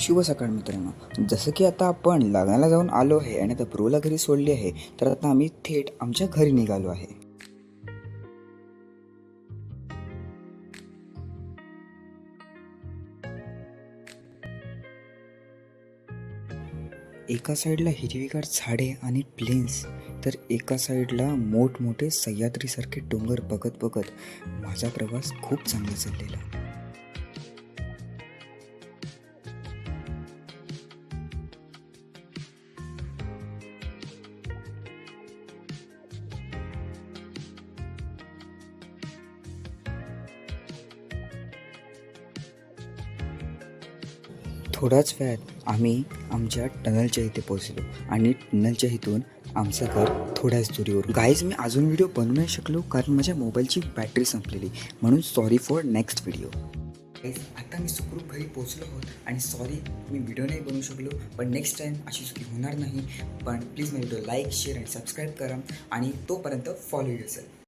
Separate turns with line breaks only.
शुभ सकाळ मित्रांनो. जसं की आता आपण लग्नाला जाऊन आलो आहे आणि आता ब्रोला घरी सोडली आहे, तर आता आम्ही थेट आमच्या घरी निघालो आहे. एका साईडला हिरवीगार झाडे आणि प्लेन्स, तर एका साईडला मोठमोठे सह्याद्रीसारखे डोंगर बघत बघत माझा प्रवास खूप चांगला चाललेला. थोड्याच वेळात आम्ही आमच्या टनलच्या इथे पोहोचलो आणि टनलच्या इथून आमचं घर थोड्याच दुरीवर. गाईज, मी अजून व्हिडिओ बनवू नाही शकलो कारण माझ्या मोबाईलची बॅटरी संपलेली, म्हणून sorry for next video. Guys, आता मी सुखरूप घरी पोहोचलो आहोत आणि सॉरी मी व्हिडिओ नाही बनवू शकलो, पण नेक्स्ट टाईम अशी चुकी होणार नाही. पण प्लीज माझा व्हिडिओ लाईक, शेअर आणि सबस्क्राईब करा आणि तोपर्यंत फॉलो युअरसेल्फ.